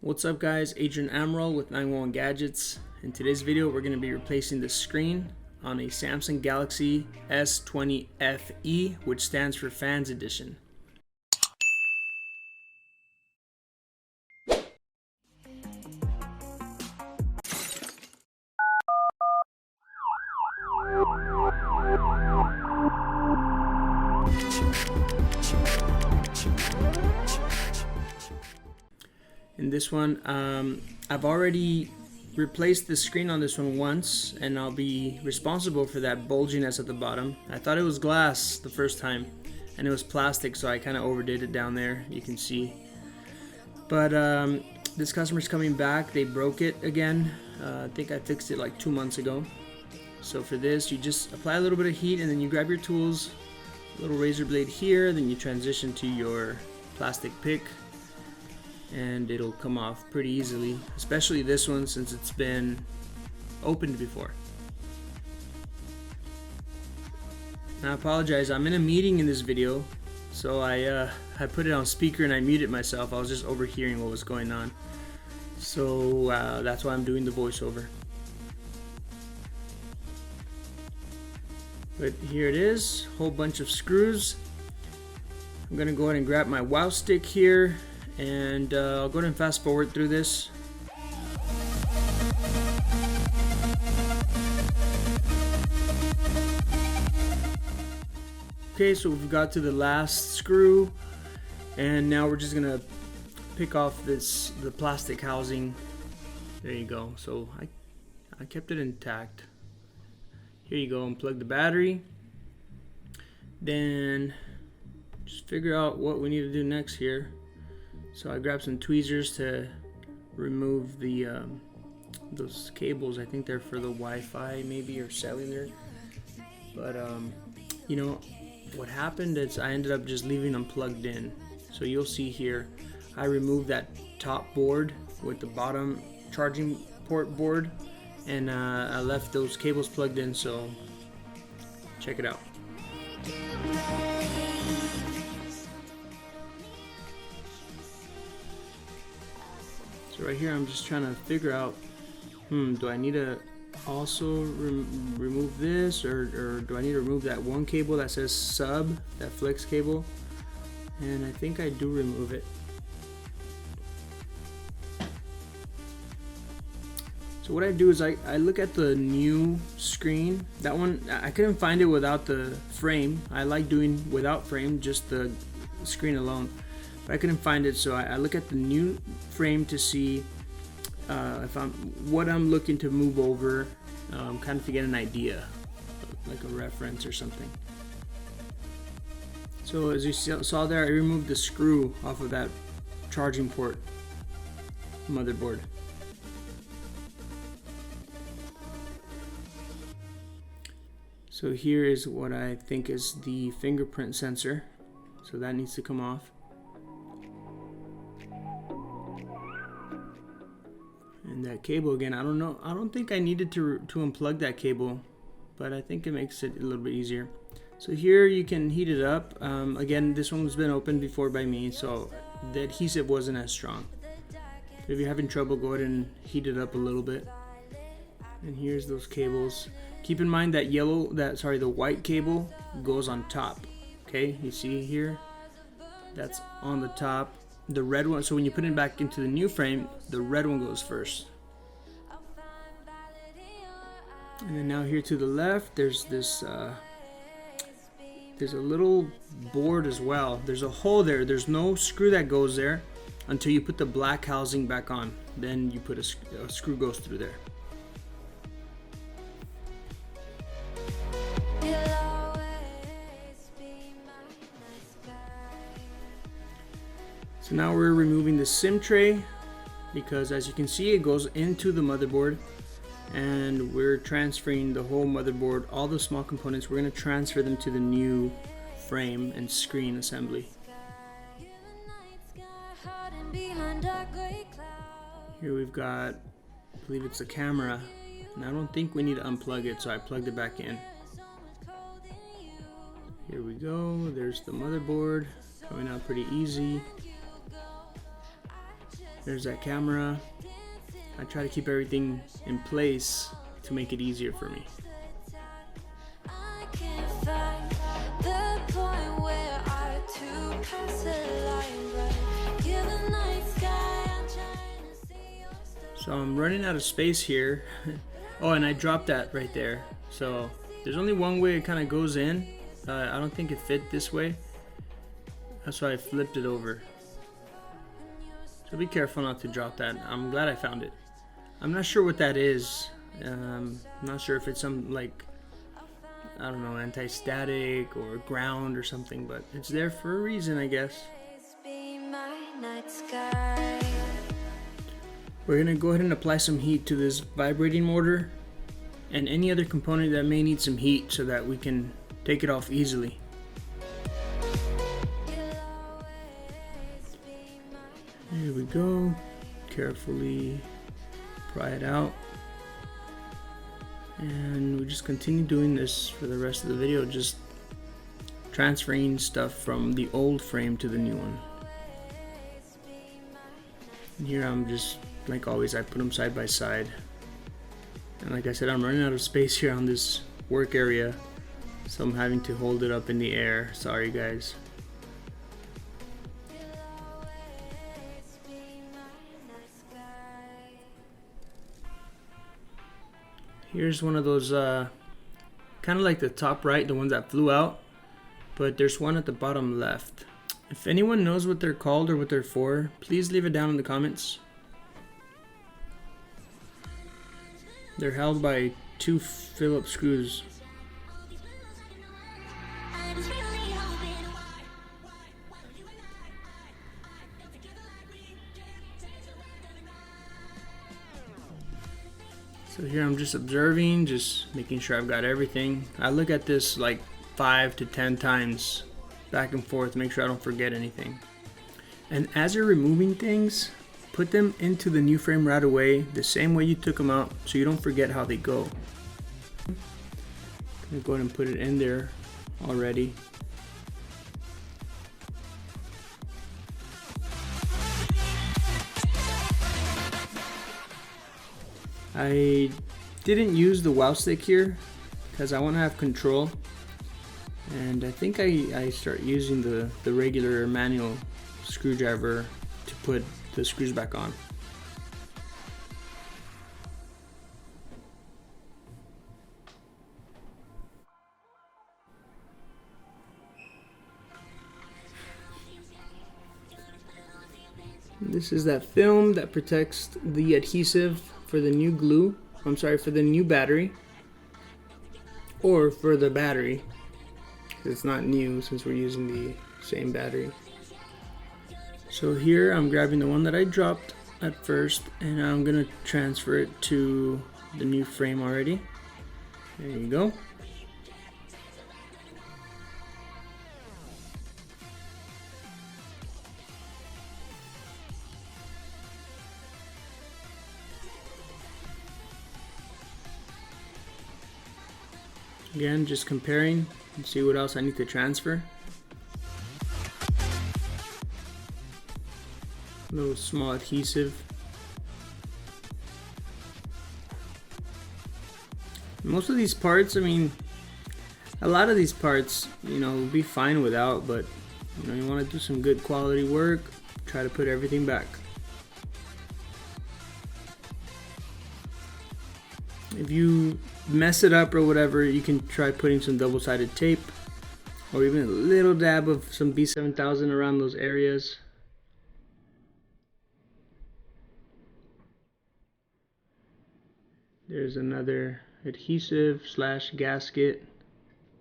What's up guys, Adrian Amaral with 911 Gadgets. In today's video we're going to be replacing the screen on a Samsung Galaxy S20 FE, which stands for Fans Edition. In this one, I've already replaced the screen on this one once, and I'll be responsible for that bulginess at the bottom. I thought it was glass the first time, and it was plastic, so I kind of overdid it down there, you can see. But this customer's coming back. They broke it again. I think I fixed it like 2 months ago. So for this, you just apply a little bit of heat, and then you grab your tools, a little razor blade here, then you transition to your plastic pick, and it'll come off pretty easily, especially this one since it's been opened before. Now I apologize, I'm in a meeting in this video, so I put it on speaker and I muted myself. I was just overhearing what was going on, so that's why I'm doing the voiceover. But here it is, whole bunch of screws. I'm gonna go ahead and grab my wow stick here, and I'll go ahead and fast forward through this. Okay, so we've got to the last screw, and now we're just gonna pick off the plastic housing. There you go. So I kept it intact. Here you go. Unplug the battery. Then just figure out what we need to do next here. So I grabbed some tweezers to remove the those cables. I think they're for the Wi-Fi maybe, or cellular. But you know what happened is I ended up just leaving them plugged in. So you'll see here, I removed that top board with the bottom charging port board, and I left those cables plugged in. So check it out. So right here I'm just trying to figure out, do I need to also remove this, or do I need to remove that one cable that says sub, that flex cable? And I think I do remove it. So what I do is I look at the new screen. That one, I couldn't find it without the frame. I like doing without frame, just the screen alone. But I couldn't find it, so I look at the new frame to see what I'm looking to move over, kind of to get an idea, like a reference or something. So as you saw there, I removed the screw off of that charging port motherboard. So here is what I think is the fingerprint sensor. So that needs to come off. And that cable again, I don't know, I don't think I needed to unplug that cable, but I think it makes it a little bit easier. So here you can heat it up. Again, this one's been opened before by me, so the adhesive wasn't as strong. But if you're having trouble, go ahead and heat it up a little bit. And here's those cables. Keep in mind that the white cable goes on top. Okay, you see here, that's on the top. The red one, so when you put it back into the new frame, the red one goes first. And then now here to the left, there's this there's a little board as well. There's a hole there. There's no screw that goes there until you put the black housing back on. Then you put a screw goes through there. So now we're removing the SIM tray, because as you can see, it goes into the motherboard, and we're transferring the whole motherboard, all the small components, we're going to transfer them to the new frame and screen assembly. Here we've got, I believe it's a camera, and I don't think we need to unplug it, so I plugged it back in. Here we go, there's the motherboard, coming out pretty easy. There's that camera. I try to keep everything in place to make it easier for me. So I'm running out of space here. Oh, and I dropped that right there. So there's only one way it kind of goes in. I don't think it fit this way. That's why I flipped it over. So be careful not to drop that. I'm glad I found it. I'm not sure what that is. I'm not sure if it's some, like, I don't know, anti-static or ground or something, but it's there for a reason, I guess. We're gonna go ahead and apply some heat to this vibrating motor and any other component that may need some heat so that we can take it off easily. Here we go. Carefully pry it out. And we just continue doing this for the rest of the video, just transferring stuff from the old frame to the new one. And here I'm just, like always, I put them side by side. And like I said, I'm running out of space here on this work area, so I'm having to hold it up in the air. Sorry guys. Here's one of those, kind of like the top right, the ones that flew out, but there's one at the bottom left. If anyone knows what they're called or what they're for, please leave it down in the comments. They're held by 2 Phillips screws. So here I'm just observing, just making sure I've got everything. I look at this like 5 to 10 times back and forth, make sure I don't forget anything. And as you're removing things, put them into the new frame right away, the same way you took them out, so you don't forget how they go. I'm gonna go ahead and put it in there already. I didn't use the wow stick here because I want to have control, and I think I start using the regular manual screwdriver to put the screws back on. This is that film that protects the adhesive for the new glue. I'm sorry, for the new battery, or for the battery. It's not new since we're using the same battery. So here I'm grabbing the one that I dropped at first, and I'm gonna transfer it to the new frame already. There you go. Again, just comparing and see what else I need to transfer. A little small adhesive. Most of these parts, I mean, a lot of these parts, you know, will be fine without, but you know, you want to do some good quality work, try to put everything back. If you mess it up or whatever, you can try putting some double-sided tape or even a little dab of some B7000 around those areas. There's another adhesive slash gasket.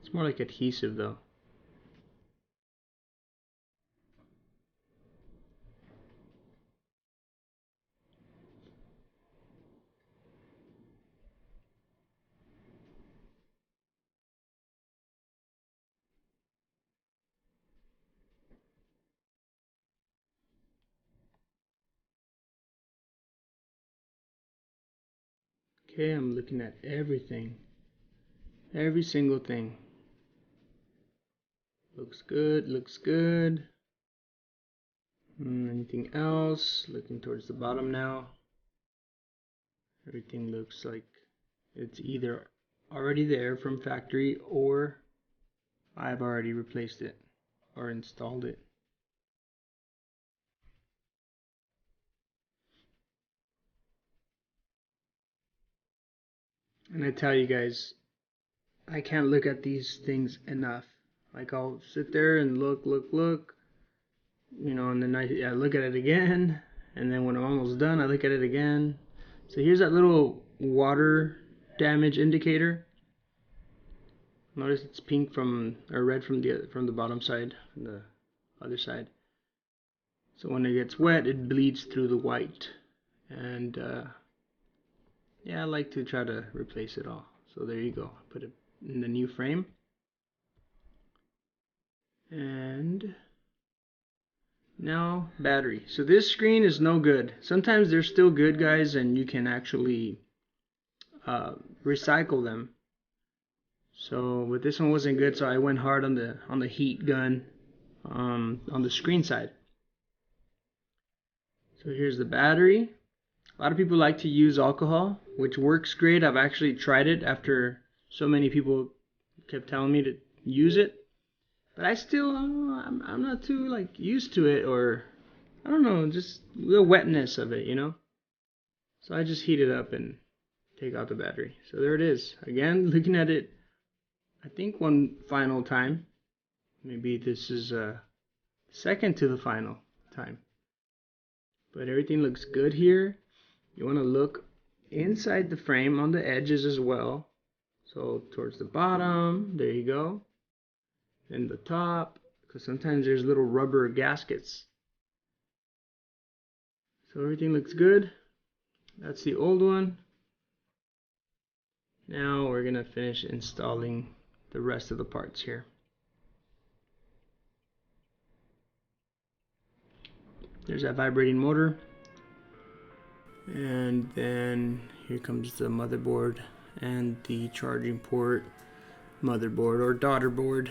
It's more like adhesive though. Okay, I'm looking at everything. Every single thing. Looks good, looks good. Anything else? Looking towards the bottom now. Everything looks like it's either already there from factory or I've already replaced it or installed it. And I tell you guys, I can't look at these things enough. Like, I'll sit there and look, you know, and then I look at it again, and then when I'm almost done, I look at it again. So here's that little water damage indicator. Notice it's pink from, or red from the bottom side, from the other side. So when it gets wet, it bleeds through the white. And yeah, I like to try to replace it all. So there you go. Put it in the new frame. And now battery. So this screen is no good. Sometimes they're still good, guys, and you can actually recycle them. So, but this one wasn't good, so I went hard on the heat gun on the screen side. So here's the battery. A lot of people like to use alcohol, which works great. I've actually tried it after so many people kept telling me to use it. But I still, I'm not too like used to it, or I don't know, just the wetness of it, you know. So I just heat it up and take out the battery. So there it is. Again, looking at it, I think one final time. Maybe this is second to the final time. But everything looks good here. You want to look inside the frame on the edges as well. So towards the bottom, there you go. And the top, because sometimes there's little rubber gaskets. So everything looks good. That's the old one. Now we're gonna finish installing the rest of the parts here. There's that vibrating motor. And then here comes the motherboard and the charging port, motherboard or daughter board.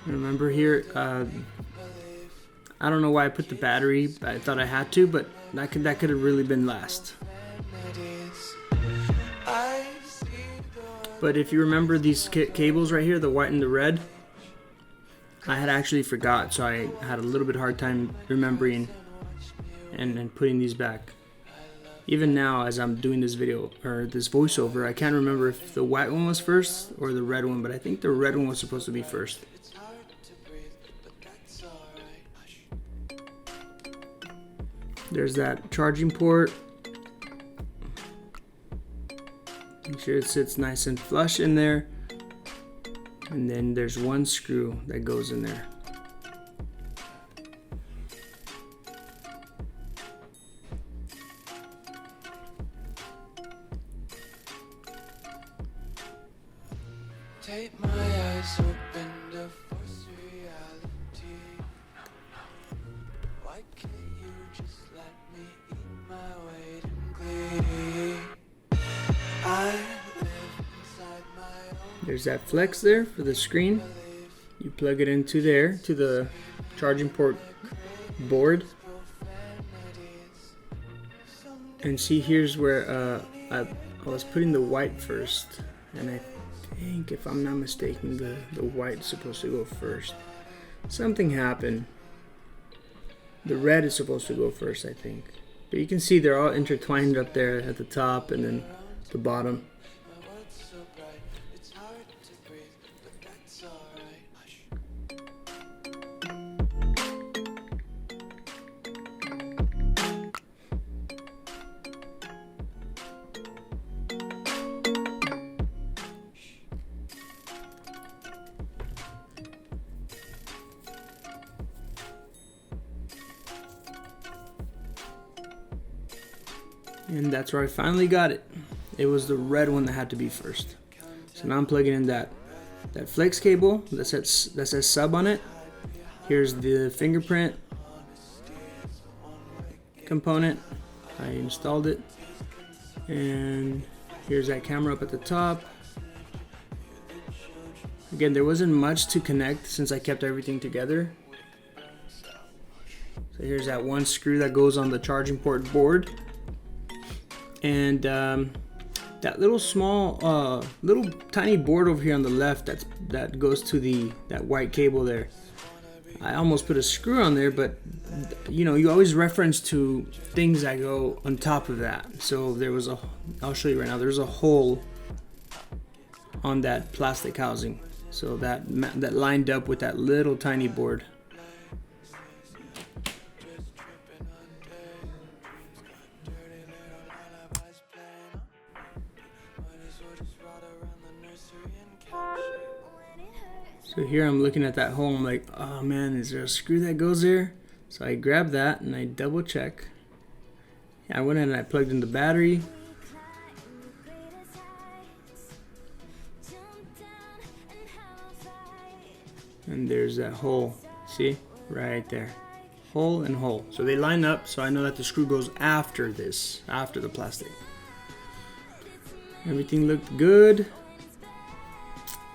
Remember here, I don't know why I put the battery. I thought I had to, but that could have really been last. But if you remember these cables right here, the white and the red, I had actually forgot, so I had a little bit hard time remembering and putting these back. Even now, as I'm doing this video or this voiceover, I can't remember if the white one was first or the red one, but I think the red one was supposed to be first. There's that charging port. Make sure it sits nice and flush in there. And then there's one screw that goes in there. Take my eyes open to force reality. Why can't you just let me eat my weight in glee? I live inside my own. There's that flex there for the screen. You plug it into there, to the charging port board. And see, here's where I was putting the white first, and I think, if I'm not mistaken, the white's supposed to go first. Something happened. The red is supposed to go first, I think. But you can see they're all intertwined up there at the top and then the bottom. And that's where I finally got it. It was the red one that had to be first. So now I'm plugging in that flex cable that says sub on it. Here's the fingerprint component. I installed it. And here's that camera up at the top. Again, there wasn't much to connect since I kept everything together. So here's that one screw that goes on the charging port board. And that little small, little tiny board over here on the left that goes to that white cable there. I almost put a screw on there, but you know, you always reference to things that go on top of that. So there was I'll show you right now, there's a hole on that plastic housing. So that lined up with that little tiny board. So here I'm looking at that hole, I'm like, oh man, is there a screw that goes there? So I grabbed that and I double check. I went in and I plugged in the battery. And there's that hole, see? Right there. Hole and hole. So they line up, so I know that the screw goes after this, after the plastic. Everything looked good.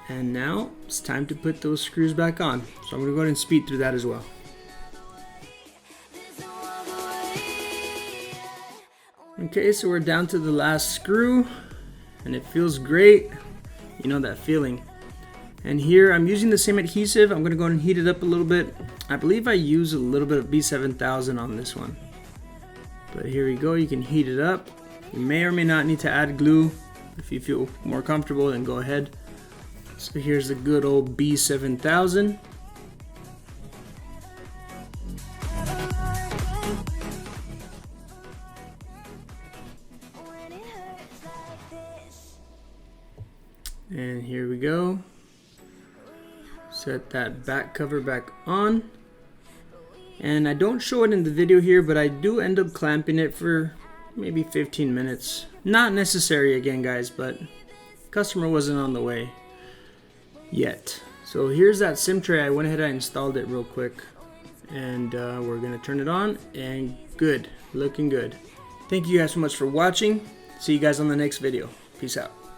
And now it's time to put those screws back on. So I'm gonna go ahead and speed through that as well. Okay, so we're down to the last screw and it feels great. You know that feeling. And here I'm using the same adhesive. I'm gonna go ahead and heat it up a little bit. I believe I use a little bit of B7000 on this one. But here we go, you can heat it up. You may or may not need to add glue. If you feel more comfortable, then go ahead. So here's the good old B7000. And here we go. Set that back cover back on. And I don't show it in the video here, but I do end up clamping it for maybe 15 minutes. Not necessary again, guys, but customer wasn't on the way yet. So here's that SIM tray. I went ahead and installed it real quick. And we're gonna turn it on, and good, looking good. Thank you guys so much for watching. See you guys on the next video. Peace out.